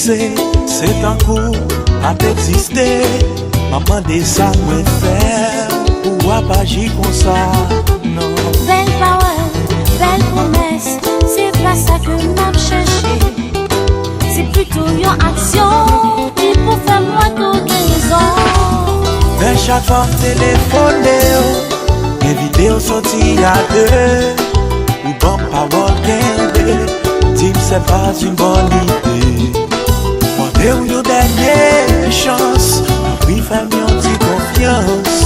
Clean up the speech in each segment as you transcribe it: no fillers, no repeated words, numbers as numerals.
glissé, c'est un coup à t'exister. Maman des ça moi faire, pourquoi pas j'y comme ça, non. Belle parole, belle promesse, c'est pas ça que m'a cherché. C'est plutôt une action qui pour faire moi toute raison. Mais chaque fois téléphoner, les vidéos sorties à deux, ou bon parole qu'un dis c'est pas une bonne idée. Moi une dernière chance, oui fais-moi une petite confiance.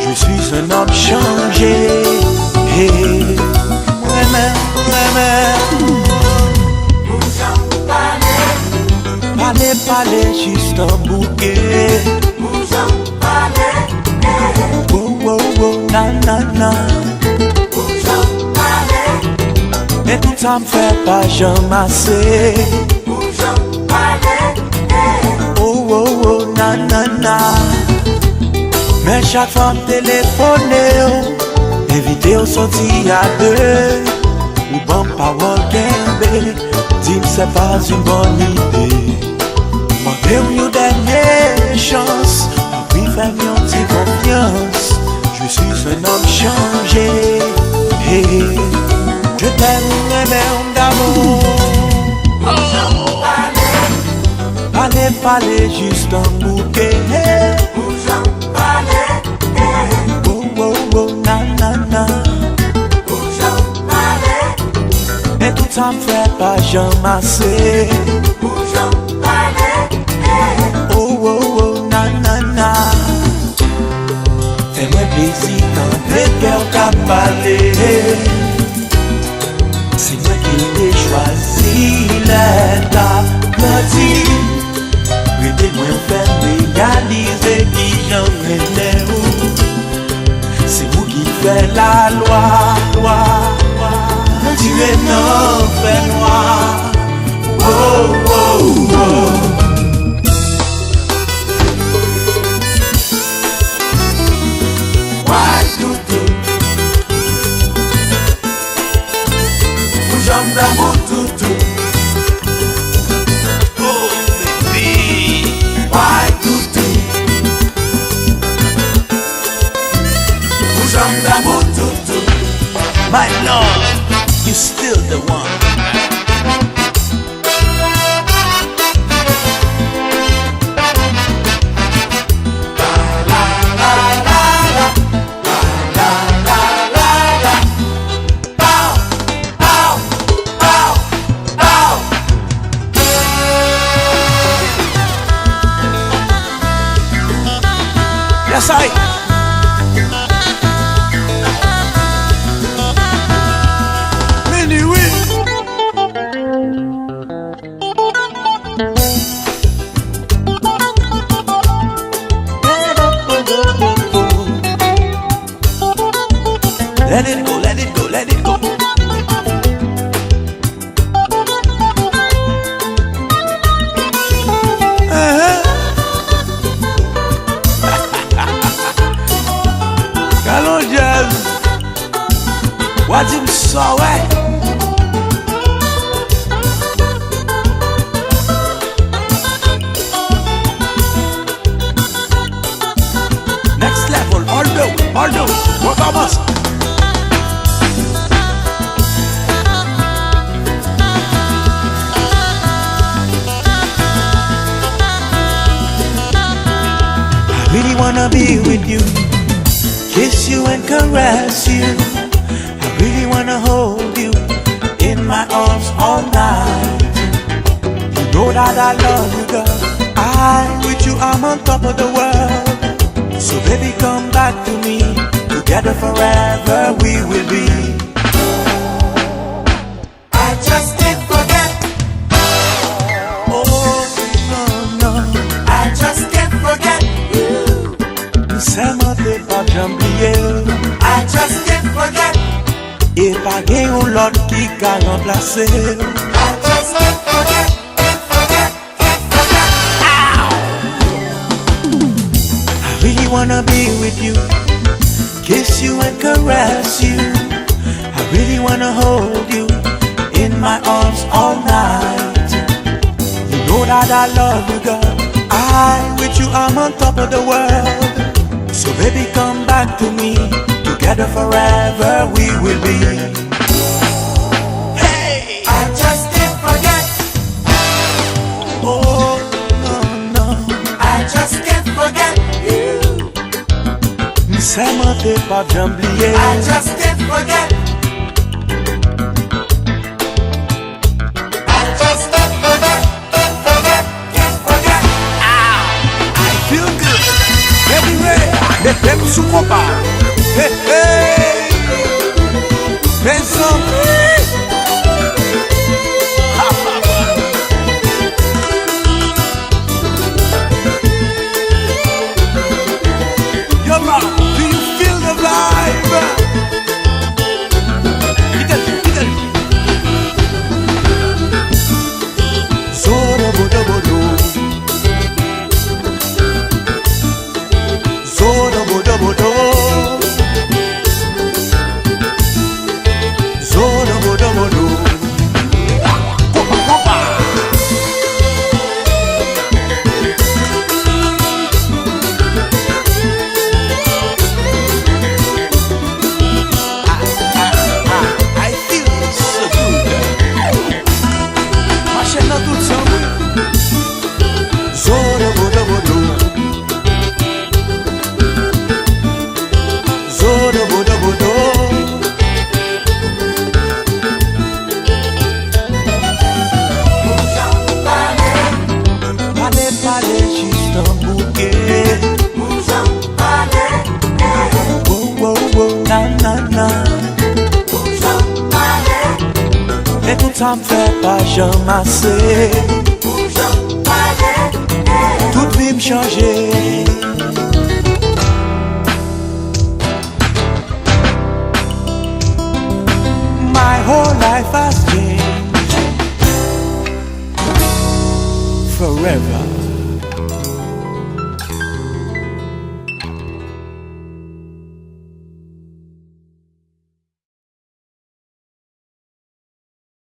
Je suis un homme changé. Hey, parler, juste un bouquet. Oh, oh, oh, na, na, na. Et tout ça me fait pas jamais assez. Oh, oh, oh, na, na, na. Mais chaque fois me téléphoner, les vidéos sorties à deux, ou bon parole qu'un dis c'est pas une bonne idée. Moi une dernière chance, oui fais-moi une petite confiance. Je suis un homme changé. Hey, je t'aime un d'amour. Parler, juste un bouquet. Oh, oh, oh, na, na, na. Et tout ça me fait pas jamais assez. Oh, oh, oh, na, na, na. Fais-moi plaisir quand le cœur t'a parlé. C'est moi qui t'ai choisi, l'état petit. Aidez-moi à faire réaliser qui j'en ai où. C'est vous qui faites la loi. Tu es non fait noir. Oh, oh, oh. Why toutou? J'aime d'amour toutou. Oh baby. Why toutou? J'aime d'amour toutou. My love, you still the one. Yes, I. Anyway. Let it go, let it go, let it go. What him saw next level, although, what of us? I really wanna be with you, kiss you and caress you. I really wanna hold you in my arms all night. You know that I love you, girl. With you I'm on top of the world. So baby come back to me. Together forever we will be. I just can't forget. Oh no, I just can't forget you. C'est mon départ, j'oublié. I just can't forget. Et pas gain ou l'autre qui a remplacé. I just can't forget, can't forget, can't forget. Ow! I really wanna be with you, kiss you and caress you. I really wanna hold you in my arms all night. You know that I love you, girl. With you I'm on top of the world. So baby, come back to me. Together forever we will be. Hey, I just can't forget. Oh no, no, I just can't forget you. Ça m'en fait pas j'oublier. I just can't forget. I just can't forget, can't forget, can't forget. I feel good. Baby Ray, les thèmes sous combat. Hey, hey, mes amis. Yo, Rob, do you feel the vibe? Zoro bodo bodo, zoro bodo bodo. Zoro bodo bodo. Copa, copa. I feel so good. Marchando na tudo samba. Zoro bodo bodo. Zoro bodo bodo. Pale juste un bouquet. Wow, wow, wow, na, na, na. Et tout ça me fait pas jamais assez. Toute vie me changer. My whole life has changed forever.